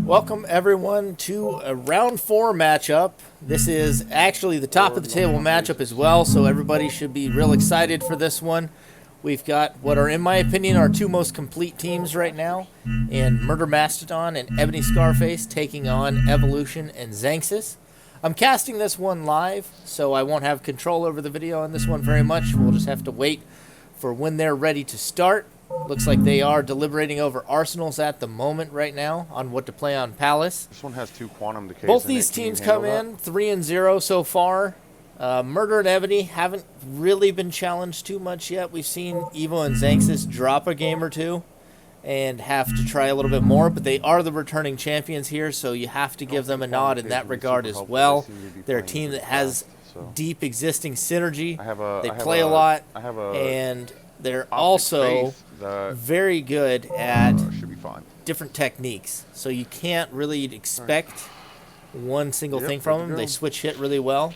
Welcome everyone to a round 4 matchup. This is actually the top of the table matchup as well, so everybody should be real excited for this one. We've got what are, in my opinion, our two most complete teams right now, in Murder Mastodon and Ebony Scarface taking on Evolution and Xanxus. I'm casting this one live, so I won't have control over the video on this one very much. We'll just have to wait for when they're ready to start. Looks like they are deliberating over arsenals at the moment right now on what to play on Palace. This one has 2 quantum decays. Both these teams come in 3-0 so far. Murder and Ebony haven't really been challenged too much yet. We've seen Evo and Xanxus drop a game or two and have to try a little bit more, but they are the returning champions here, so you have to give them a nod in that regard as well. They're a team that has deep existing synergy. They play a lot, and they're also very good at different techniques. So you can't really expect one single thing from them. They switch hit really well.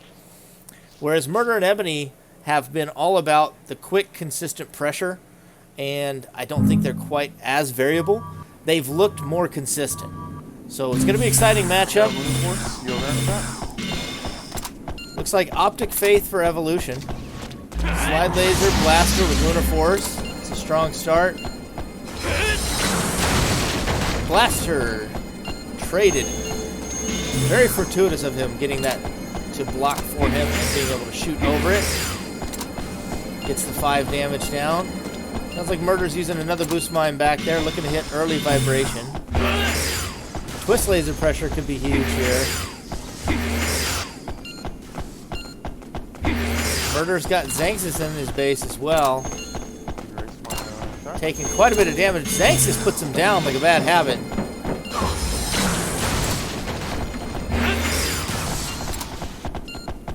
Whereas Murder and Ebony have been all about the quick, consistent pressure, and I don't think they're quite as variable. They've looked more consistent. So it's going to be an exciting matchup. Looks like Optic Faith for Evolution. Slide Laser, Blaster with Lunar Force. It's a strong start. Blaster traded. Very fortuitous of him getting that to block for him and being able to shoot over it. Gets the 5 damage down. Sounds like Murder's using another boost mine back there, looking to hit early vibration. Twist laser pressure could be huge here. Murder's got Xanxus in his base as well. Taking quite a bit of damage. Xanxus puts him down like a bad habit.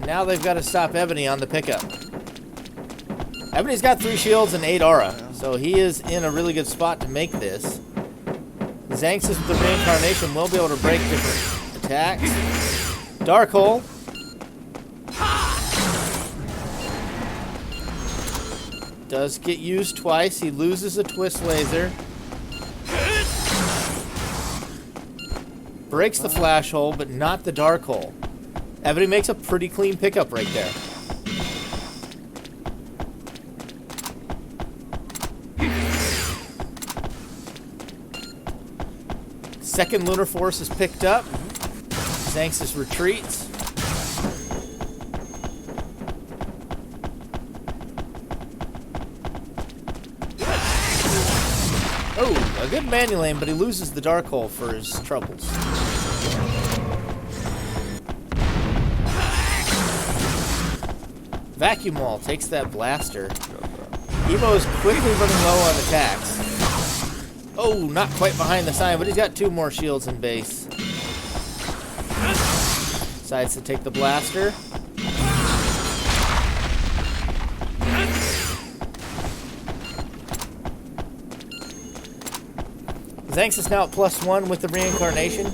Now they've got to stop Ebony on the pickup. Ebony's got 3 shields and 8 aura, so he is in a really good spot to make this. Xanxus with the reincarnation will be able to break different attacks. Dark Hole. Does get used twice. He loses a twist laser. Breaks the flash hole, but not the dark hole. Ebony makes a pretty clean pickup right there. Second Lunar Force is picked up. Xanxus retreats. Oh, a good manual aim, but he loses the dark hole for his troubles. Vacuum Wall takes that blaster. Evo is quickly running low on attacks. Oh, not quite behind the sign, but he's got 2 more shields in base. Decides to take the blaster. Xanxus now at +1 with the reincarnation.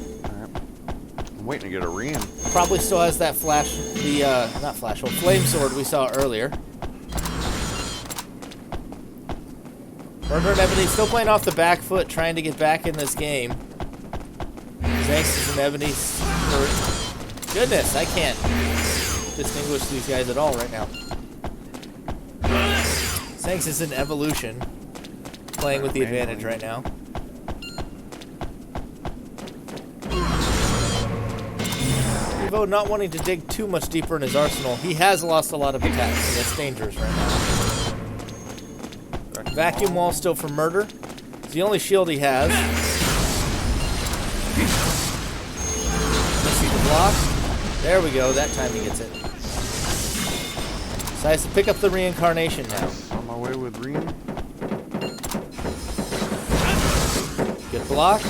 I'm waiting to get a rein. Probably still has that flash, not flash hole, flame sword we saw earlier. Murder and Ebony still playing off the back foot, trying to get back in this game. Xanxus and Ebony. Goodness, I can't distinguish these guys at all right now. Xanxus and Evolution playing with the advantage right now. Evo not wanting to dig too much deeper in his arsenal. He has lost a lot of attacks, so that's dangerous right now. Vacuum Wall still for Murder. It's the only shield he has. Let's see the block. There we go. That time he gets it. Decides to pick up the reincarnation now. On my way with rein. Good block.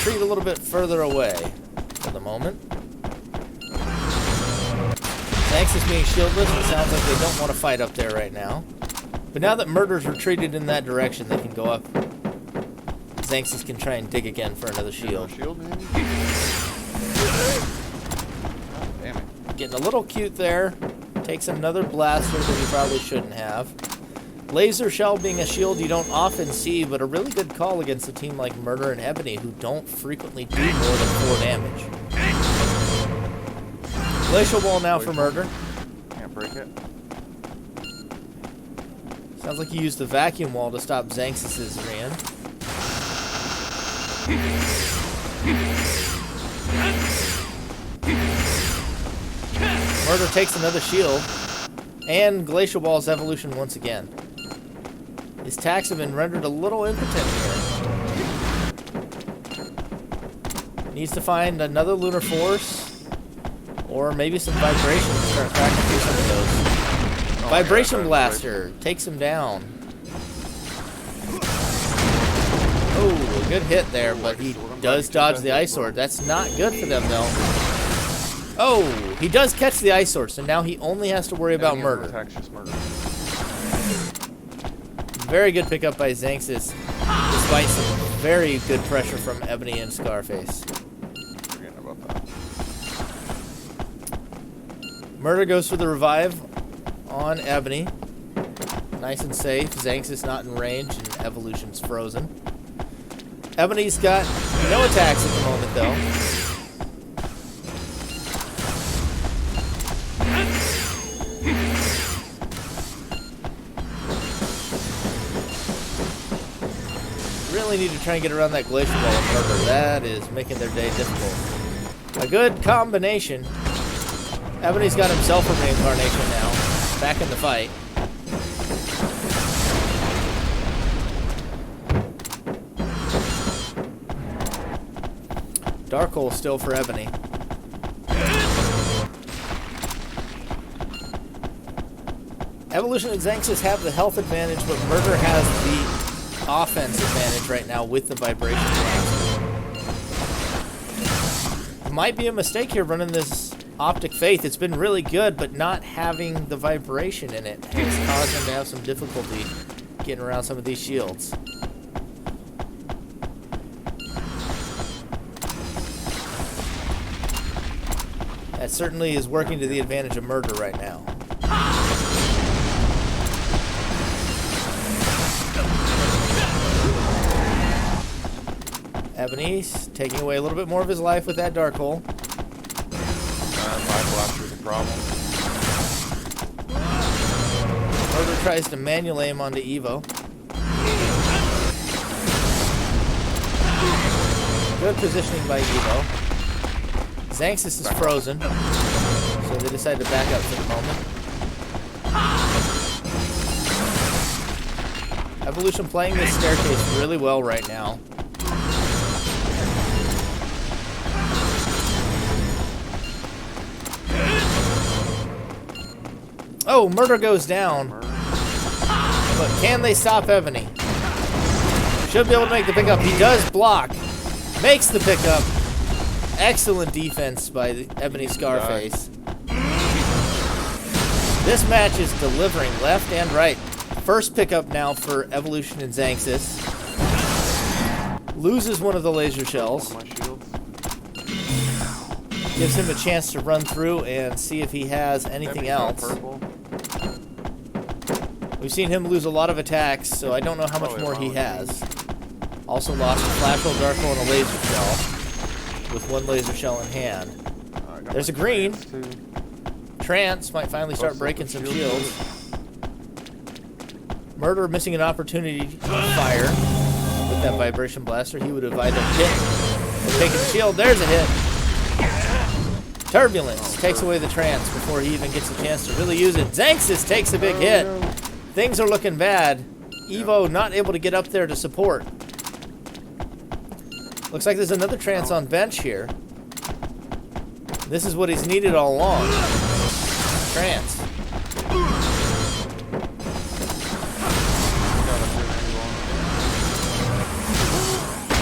Retreat a little bit further away for the moment. Xanxus being shieldless, it sounds like they don't want to fight up there right now. But now that Murder's retreated in that direction, they can go up. Xanxus can try and dig again for another shield. Damn it. Getting a little cute there. Takes another blaster that he probably shouldn't have. Laser shell being a shield you don't often see, but a really good call against a team like Murder and Ebony, who don't frequently do more than 4 damage. Glacial Ball now for Murder. Can't break it. Sounds like he used the vacuum wall to stop Xanxus' Ran. Murder takes another shield. And Glacial Ball's evolution once again. His attacks have been rendered a little impotent here. Needs to find another Lunar Force, or maybe some Vibration to start cracking through some of those. Oh, Vibration Blaster takes him down. Oh, a good hit there, but he does dodge the Ice Sword. That's not good for them, though. Oh, he does catch the Ice Sword, so now he only has to worry about Murder. Attack's just Murder. Very good pickup by Xanxus, despite some very good pressure from Ebony and Scarface. Forgetting about that. Murder goes for the revive on Ebony. Nice and safe. Xanxus not in range, and Evolution's frozen. Ebony's got no attacks at the moment, though. Really need to try and get around that Glacial Ball with Murder. That is making their day difficult. A good combination. Ebony's got himself a reincarnation now. Back in the fight. Dark Hole still for Ebony. Evolution and Xanxus have the health advantage, but Murder has the offense advantage right now with the Vibration Blaster. Might be a mistake here running this Optic Faith. It's been really good, but not having the Vibration in it has caused him to have some difficulty getting around some of these shields. That certainly is working to the advantage of Murder right now. Ebony's taking away a little bit more of his life with that Dark Hole. My blaster's a problem. Murder tries to manual aim onto Evo. Good positioning by Evo. Xanxus is frozen, so they decide to back up for the moment. Evolution playing this staircase really well right now. Oh, Murder goes down. But can they stop Ebony? Should be able to make the pickup. He does block. Makes the pickup. Excellent defense by the Ebony Scarface. This match is delivering left and right. First pickup now for Evolution and Xanxus. Loses one of the laser shells. My shields. Gives him a chance to run through and see if he has anything else. Purple. We've seen him lose a lot of attacks, so I don't know how much more he has. Also lost a Flash Hole, Dark Hole, and a laser shell. With one laser shell in hand. There's a green. Trance might finally start breaking some shields. Murder missing an opportunity to fire with that Vibration Blaster. He would have either hit or taken the shield. There's a hit. Turbulence takes away the trance before he even gets a chance to really use it. Xanxus takes a big hit. Things are looking bad. Evo not able to get up there to support. Looks like there's another trance on bench here. This is what he's needed all along. Trance.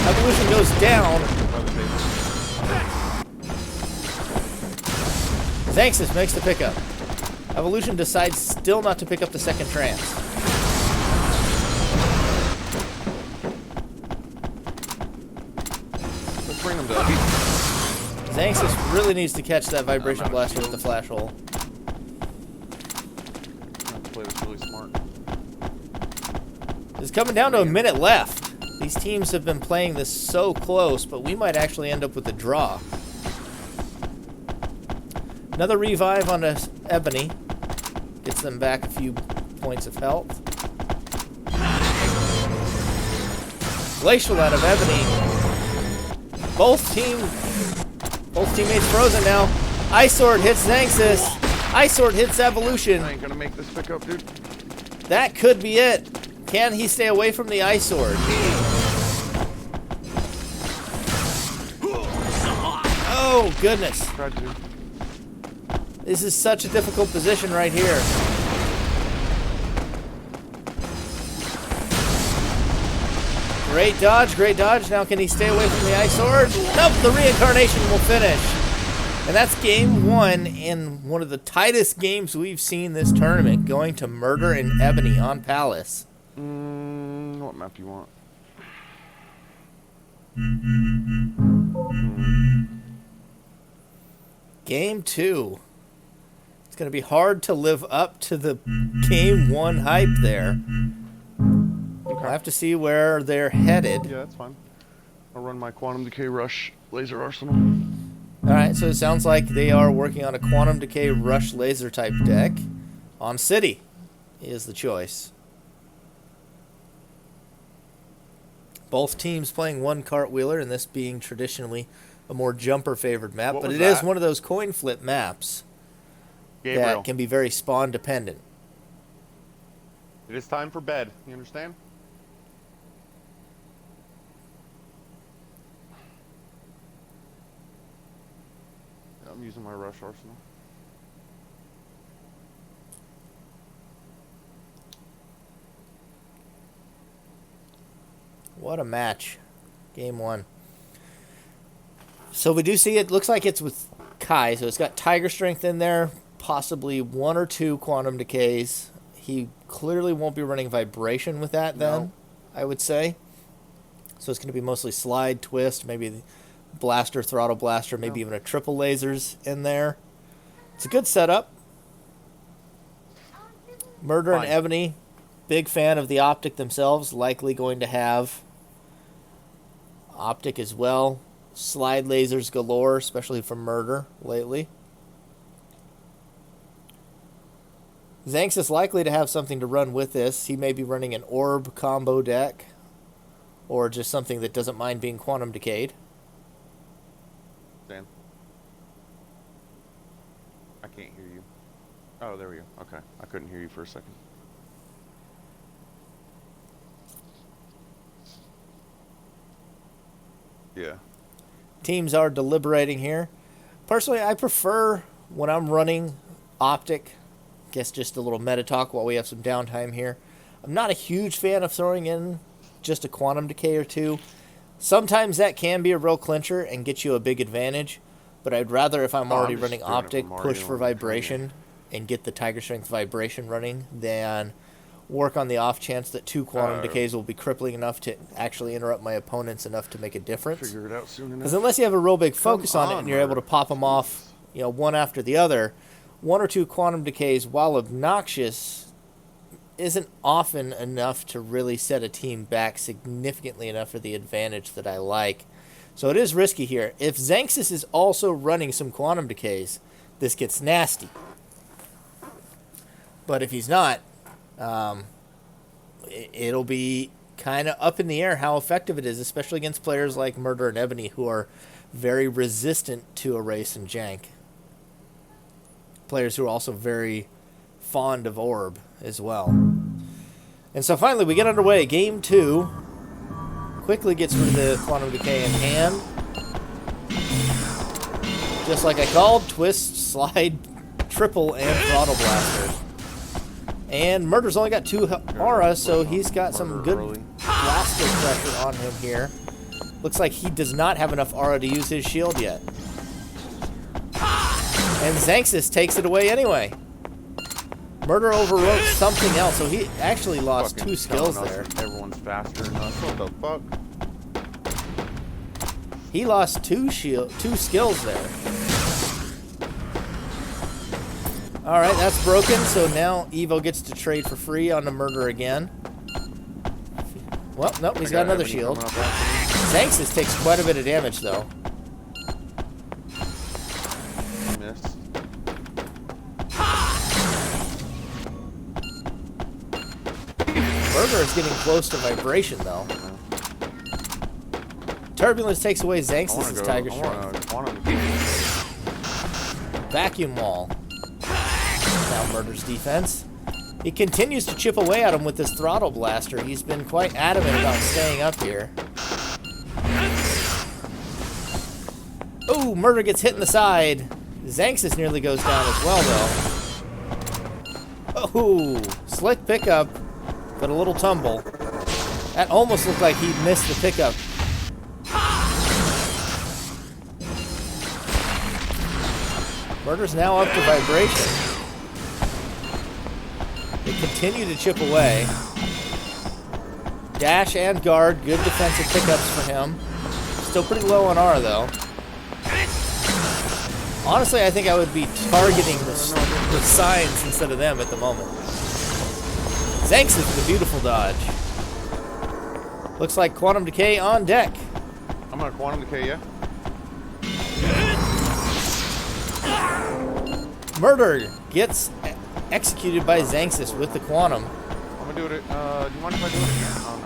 Evolution goes down. Xanxus makes the pickup. Evolution decides still not to pick up the second trance. Let's bring them down. Xanxus really needs to catch that Vibration Blaster with the Flash Hole. play this really smart. It's coming down to a minute left. These teams have been playing this so close, but we might actually end up with a draw. Another revive on a Ebony. Gets them back a few points of health. Glacial out of Ebony. Both teammates frozen now. Ice Sword hits Xanxus. Ice Sword hits Evolution. I ain't gonna make this pick up, dude. That could be it. Can he stay away from the Ice Sword? Oh, goodness. Tried to. This is such a difficult position right here. Great dodge, great dodge. Now can he stay away from the Ice Sword? Nope, the reincarnation will finish. And that's game one in one of the tightest games we've seen this tournament, going to Murder and Ebony on Palace. What map you want? Game two. It's going to be hard to live up to the game one hype there. We'll have to see where they're headed. Yeah, that's fine. I'll run my Quantum Decay Rush Laser Arsenal. Alright, so it sounds like they are working on a Quantum Decay Rush Laser type deck. On City is the choice. Both teams playing one Cartwheeler, and this being traditionally a more jumper favored map, What but was it is that? one of those coin flip maps Gabriel, that can be very spawn dependent. it is time for bed. You understand? I'm using my Rush Arsenal. What a match. Game one. So we do see it looks like it's with Kai, so it's got Tiger Strength in there, possibly one or two Quantum Decays. He clearly won't be running Vibration with that then, No. I would say. So it's going to be mostly Slide, Twist, maybe Blaster, Throttle Blaster, maybe even a triple lasers in there. It's a good setup. Murder and Fine. Ebony, big fan of the Optic themselves, likely going to have Optic as well. Slide lasers galore, especially from Murder lately. Xanxus is likely to have something to run with this. He may be running an Orb combo deck, or just something that doesn't mind being Quantum Decayed. Dan. I can't hear you. Oh, there we go. Okay. I couldn't hear you for a second. Yeah. Teams are deliberating here. Personally, I prefer when I'm running Optic. Guess just a little meta talk while we have some downtime here. I'm not a huge fan of throwing in just a Quantum Decay or two. Sometimes that can be a real clincher and get you a big advantage, but I'd rather, if I'm Oh, I'm already just running doing it for Optic, Mario push for and Vibration and get the Tiger Strength Vibration running than work on the off chance that two Quantum Decays will be crippling enough to actually interrupt my opponents enough to make a difference. Figure it out soon enough. Because unless you have a real big focus on it and you're able to pop them off, one after the other, one or two Quantum Decays, while obnoxious, isn't often enough to really set a team back significantly enough for the advantage that I like. So it is risky here. If Xanxus is also running some Quantum Decays, this gets nasty. But if he's not, it'll be kind of up in the air how effective it is, especially against players like Murder and Ebony, who are very resistant to erase and jank. Players who are also very fond of Orb as well. And so finally we get underway. Game two. Quickly gets rid of the Quantum Decay in hand. Just like I called, Twist, Slide, Triple, and Throttle Blaster. And Murder's only got 2 aura, so he's got some good blaster pressure on him here. Looks like he does not have enough aura to use his shield yet. And Xanxus takes it away anyway. Murder overwrote something else, so he actually lost Fucking 2 skills telling us there. that everyone's faster than us. What the fuck? He lost 2 skills there. All right, that's broken. So now Evo gets to trade for free on the murder again. Well, nope, he's got another Ebony shield. coming up after Xanxus takes quite a bit of damage, though. me. Miss. Murder is getting close to vibration, though. Turbulence takes away Xanxus' Tiger Strength. Vacuum Wall. Now Murder's defense. He continues to chip away at him with this Throttle Blaster. He's been quite adamant about staying up here. Ooh, Murder gets hit in the side. Xanxus nearly goes down as well, though. Oh, slick pickup, but a little tumble. That almost looked like he missed the pickup. Murder's now up to vibration. They continue to chip away. Dash and guard, good defensive pickups for him. Still pretty low on R, though. Honestly, I think I would be targeting the signs instead of them at the moment. Xanxus with a beautiful dodge. Looks like Quantum Decay on deck. I'm gonna Quantum Decay ya. Murder gets executed by Xanxus with the Quantum. I'm gonna do it. Do you mind if I do it again? Oh no.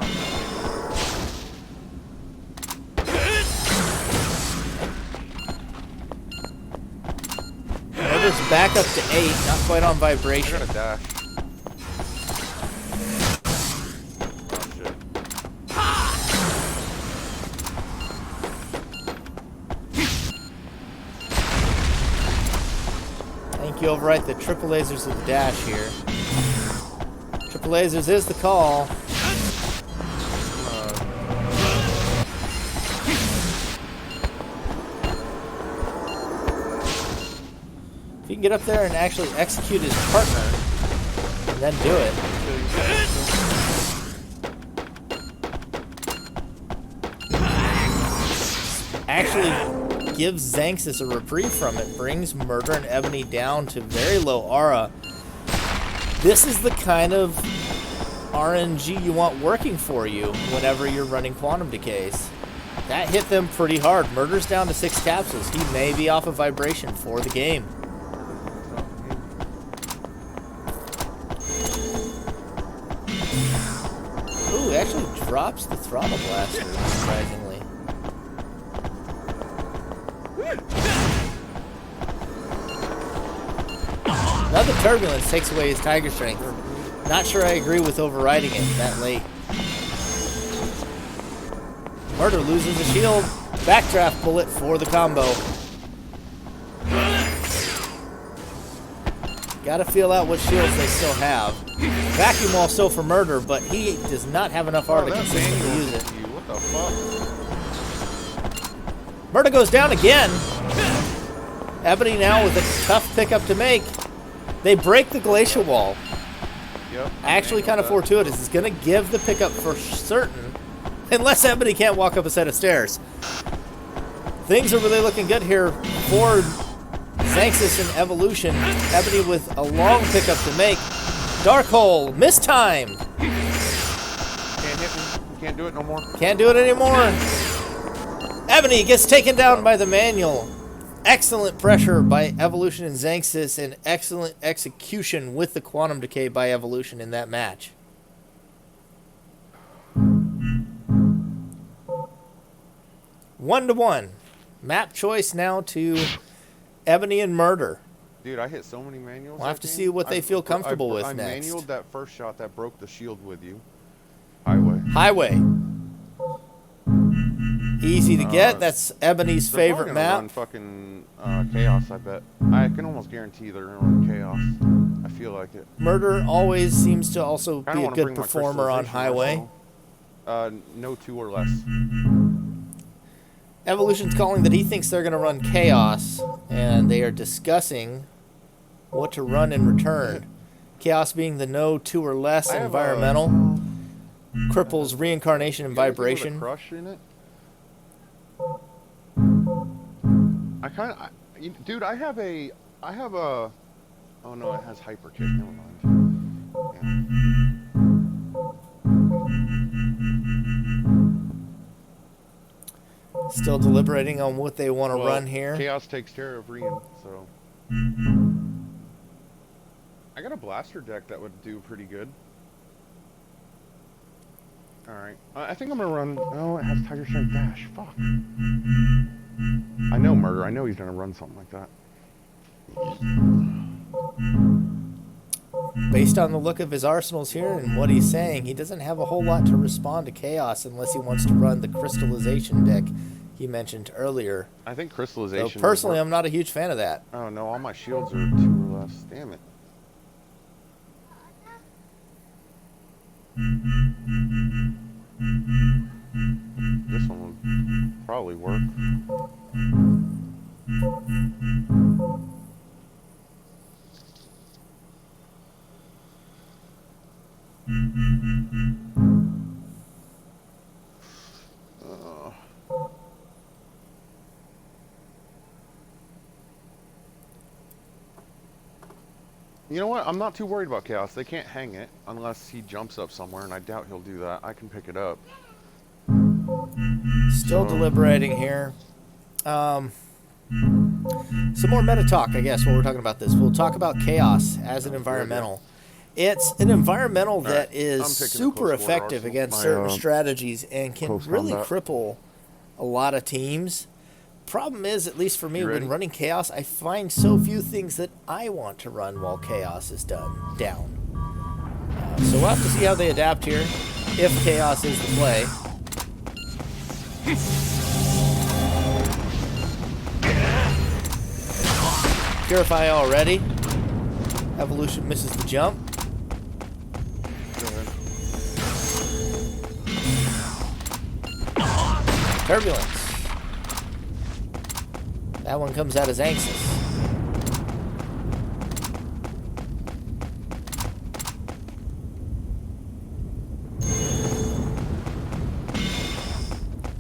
Murder's back up to 8, not quite on I vibration. got a dash. Oh shit. I think you overwrite the triple lasers with the dash here. Triple lasers is the call. If you can get up there and actually execute his partner, and then do it. Actually gives Xanxus a reprieve from it, brings Murder and Ebony down to very low aura. This is the kind of RNG you want working for you whenever you're running Quantum Decays. That hit them pretty hard. Murder's down to 6 capsules. He may be off of vibration for the game. Ooh, he actually drops the Throttle Blaster, surprisingly. Another Turbulence takes away his Tiger Strength. Not sure I agree with overriding it that late. Murder loses a shield. Backdraft bullet for the combo. Gotta feel out what shields they still have. Vacuum Wall still for Murder, but he does not have enough R to consistently use it. What the fuck? Murder goes down again. Ebony now with a tough pickup to make. They break the Glacial Wall. Yep. Actually kind of fortuitous. It's going to give the pickup for certain. Unless Ebony can't walk up a set of stairs. Things are really looking good here for Xanxus and Evolution. Ebony with a long pickup to make. Dark Hole. Mistime. Can't hit me. Can't do it no more. Can't do it anymore. Ebony gets taken down by the manual. Excellent pressure by Evolution and Xanxus, and excellent execution with the Quantum Decay by Evolution in that match. One to one. Map choice now to Ebony and Murder. Dude, I hit so many manuals. We'll have that to game. see what they feel comfortable with I next. manualed that first shot that broke the shield with you. Highway. Highway. Easy to get. That's Ebony's They're favorite probably gonna map. Run fucking Chaos, I bet. I can almost guarantee they're gonna run Chaos. I feel like it. Murder always seems to also Kinda be a wanna good bring my performer on crystallization Highway. also. No 2 or less. Evolution's calling that he thinks they're going to run Chaos, and they are discussing what to run in return. Chaos being the no 2 or less I have environmental, cripples reincarnation and You guys think with a vibration. Crush in it. I kind of, dude. I have a Oh no, it has hyper kick. Never mind. Yeah. Still deliberating on what they want to run here. Chaos takes care of Rian, so. I got a blaster deck that would do pretty good. Alright. I think I'm gonna run. Oh, it has Tiger Strike Dash. Fuck. I know Murder. I know he's gonna run something like that. Based on the look of his arsenals here and what he's saying, he doesn't have a whole lot to respond to Chaos unless he wants to run the Crystallization deck he mentioned earlier. I think Crystallization. So personally, I'm not a huge fan of that. Oh no, all my shields are 2 or less. Damn it. This one would probably work. You know what? I'm not too worried about Chaos. They can't hang it unless he jumps up somewhere, and I doubt he'll do that. I can pick it up. Still deliberating here. Some more meta talk, I guess, while we're talking about this. We'll talk about Chaos as an environmental. It's an environmental that is super effective against certain strategies and can really cripple a lot of teams. Problem is, at least for me, when running Chaos, I find so few things that I want to run while Chaos is down. So we'll have to see how they adapt here, if Chaos is the play. Purify already. Evolution misses the jump. Turbulence. That one comes out as Xanxus.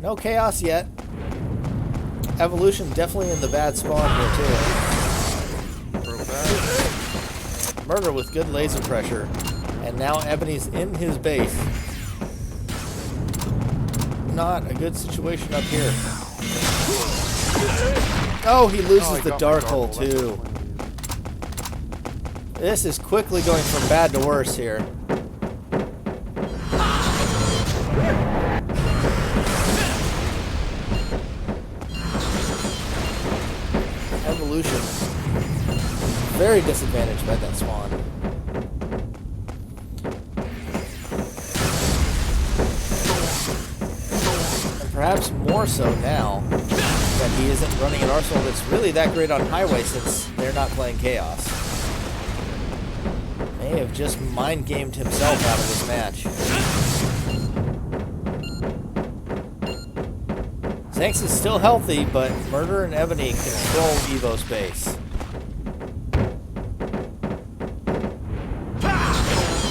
No Chaos yet. Evolution definitely in the bad spawn here too. Murder with good laser pressure. And now Ebony's in his base. Not a good situation up here. Oh, he loses the dark hole too. This is quickly going from bad to worse here. Evolution. Very disadvantaged by that spawn. And perhaps more so now that he isn't running an arsenal that's really that great on highway since they're not playing Chaos. May have just mind-gamed himself out of this match. Xanxus is still healthy, but Murder and Ebony control Evo space.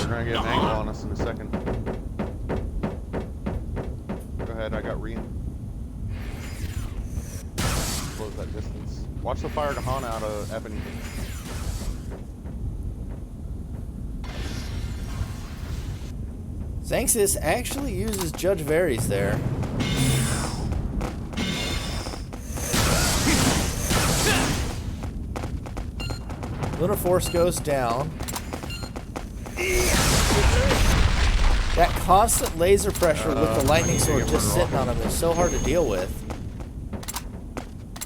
They're gonna get an angle on us in a second. Go ahead, I got Rian. Close that distance. Watch the fire to Hana out of Ebony. Xanxus actually uses Judge Varys there. Lunar Force goes down. That constant laser pressure with the lightning sword just sitting on him is so hard to deal with.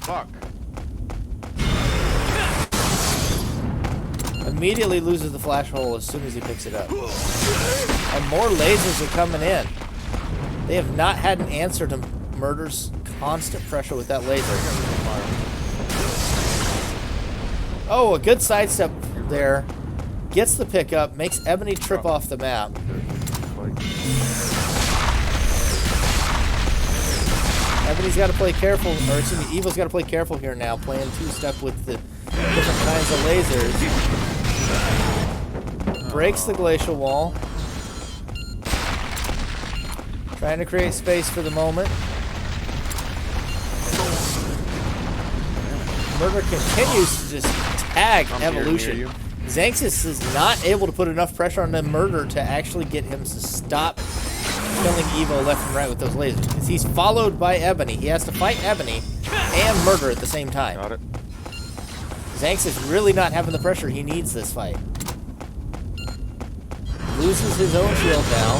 Fuck. Immediately loses the flash hole as soon as he picks it up. And more lasers are coming in. They have not had an answer to Murder's constant pressure with that laser. Oh, a good sidestep there. Gets the pickup, makes Ebony trip off the map. Ebony's got to play careful, or excuse me, Evil's got to play careful here now, playing two-step with the different kinds of lasers. Breaks the glacial wall. Trying to create space for the moment. Murder continues to just tag Evolution. Xanxus is not able to put enough pressure on the Murder to actually get him to stop killing Evo left and right with those lasers. Because he's followed by Ebony. He has to fight Ebony and Murder at the same time. Got it. Xanxus really not having the pressure he needs this fight. Loses his own shield now.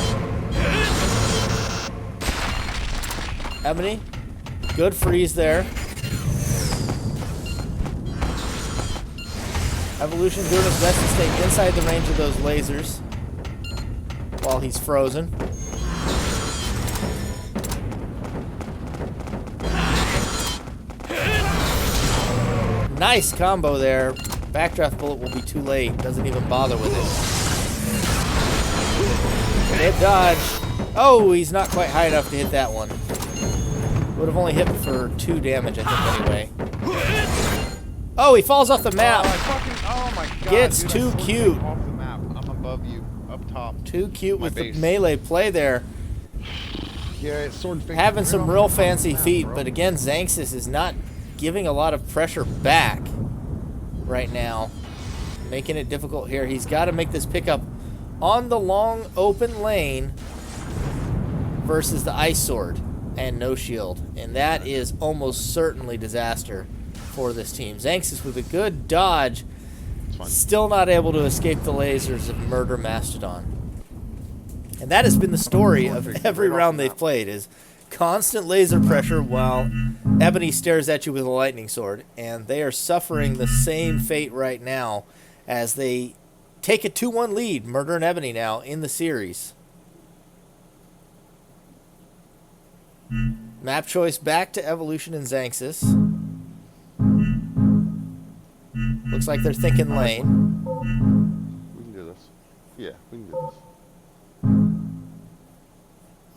Ebony, good freeze there. Evolution doing his best to stay inside the range of those lasers while he's frozen. Nice combo there. Backdraft bullet will be too late. Doesn't even bother with it. Hit dodge. Oh, he's not quite high enough to hit that one. Would have only hit for 2 damage, I think, anyway. Oh, he falls off the map. Oh my god. Gets dude, too I'm so cute. Off the map. I'm above you, up top. Too cute with the base. melee play there. Yeah, it's sword face. Having some real fancy feet, bro. but again, Xanxus is not giving a lot of pressure back right now. Making it difficult here. He's got to make this pickup on the long open lane versus the ice sword and no shield. And that is almost certainly disaster for this team. Xanxus with a good dodge, still not able to escape the lasers of Murder Mastodon. And that has been the story of every round they've played, is constant laser pressure while Ebony stares at you with a lightning sword. And they are suffering the same fate right now as they take a 2-1 lead, Murder and Ebony now in the series. Map choice back to Evolution and Xanxus. Looks like they're thinking lane. We can do this. Yeah, we can do this.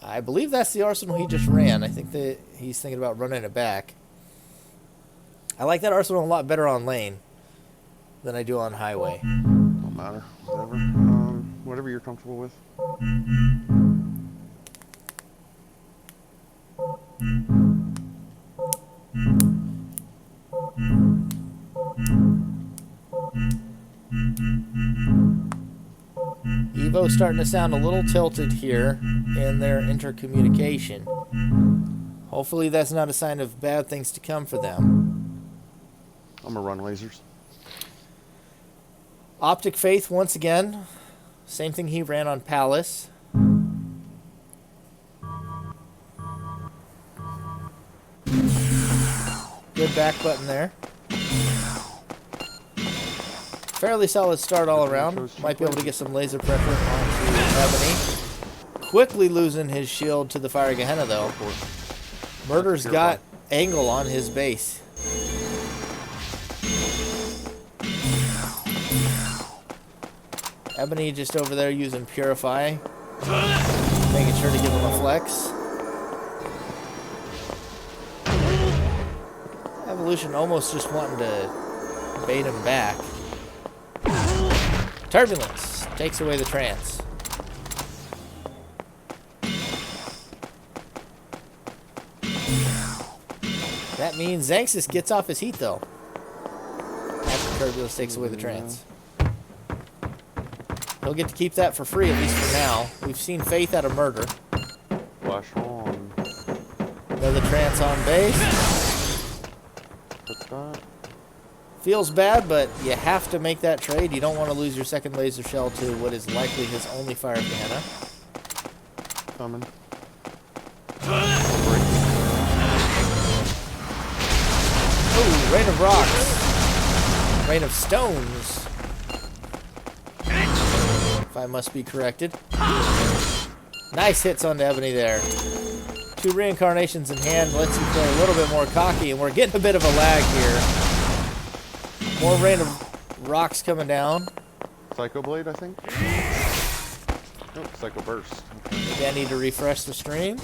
I believe that's the arsenal he just ran. I think that he's thinking about running it back. I like that arsenal a lot better on lane than I do on highway. Don't matter. Whatever. Whatever you're comfortable with. Evo's starting to sound a little tilted here in their intercommunication. Hopefully that's not a sign of bad things to come for them. I'm gonna run lasers. Optic Faith once again. Same thing he ran on Palace. Good back button there. Fairly solid start all around. Might be able to get some laser pressure onto Ebony. Quickly losing his shield to the Fire Gehenna though. Murder's got angle on his base. Ebony just over there using Purify. Making sure to give him a flex. Evolution almost just wanting to bait him back. Turbulence takes away the trance. That means Xanxus gets off his heat though. After Turbulence takes away the trance. He'll get to keep that for free, at least for now. We've seen Faith out of Murder. Flash on. Another trance on base. Put that. Feels bad, but you have to make that trade. You don't want to lose your second laser shell to what is likely his only Fire Gehenna. Coming. Ooh, Rain of Rocks. Rain of Stones. If I must be corrected. Nice hits on Ebony there. 2 reincarnations in hand lets you play a little bit more cocky, and we're getting a bit of a lag here. More Rain of Rocks coming down. Psycho Blade, I think. Nope, Psycho Burst. Okay. Maybe I need to refresh the stream.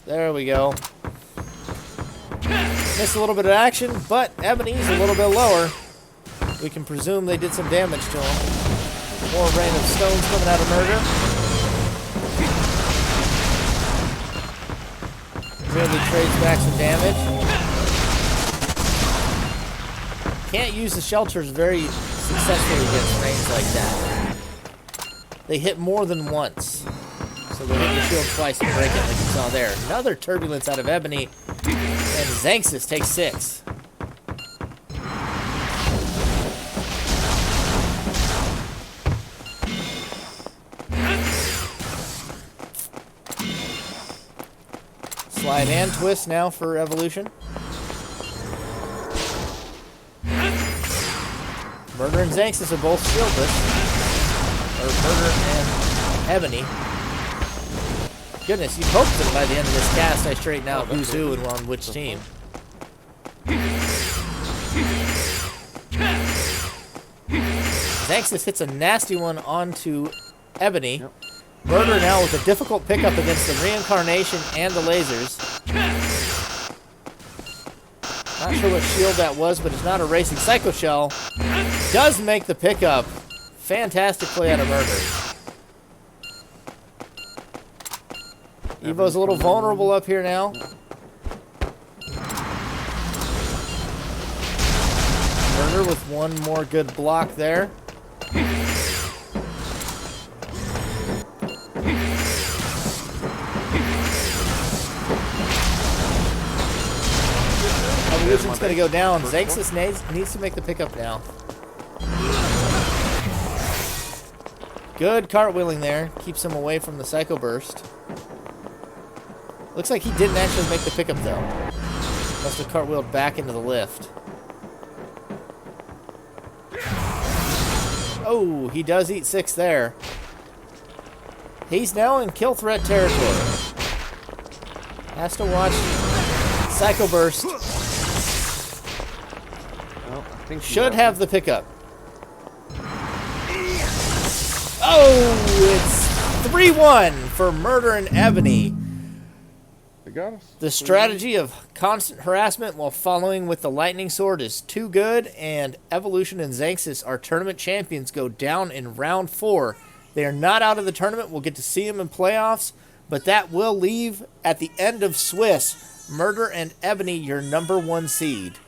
There we go. Missed a little bit of action, but Ebony's a little bit lower. We can presume they did some damage to him. More Rain of Stones coming out of Murder. Merely trades back some damage. Can't use the shelters very successfully against range like that. They hit more than once. So they hit the shield twice and break it like you saw there. Another turbulence out of Ebony. And Xanxus takes 6. Slide and twist now for Evolution. Murder and Xanxus are both shieldless. Or Murder and Ebony. Goodness, you'd hope that by the end of this cast I straighten out who's who and we're on which team. Xanxus hits a nasty one onto Ebony. Yep. Murder now with a difficult pickup against the reincarnation and the lasers. Not sure what shield that was, but it's not a racing Psycho Shell. Does make the pickup. Fantastic play out of Murder. Evo's a little vulnerable up here now. Murder with one more good block there. Evolution's going to go down. Xanxus needs to make the pickup now. Good cartwheeling there. Keeps him away from the Psycho Burst. Looks like he didn't actually make the pickup, though. Must have cartwheeled back into the lift. Oh, he does eat 6 there. He's now in kill threat territory. Has to watch Psycho Burst. Well, I think Should have the pickup. Oh, it's 3-1 for Murder and Ebony. They got us. The strategy of constant harassment while following with the lightning sword is too good, and Evolution and Xanxus, our tournament champions, go down in round 4. They are not out of the tournament. We'll get to see them in playoffs, but that will leave at the end of Swiss Murder and Ebony your #1 seed.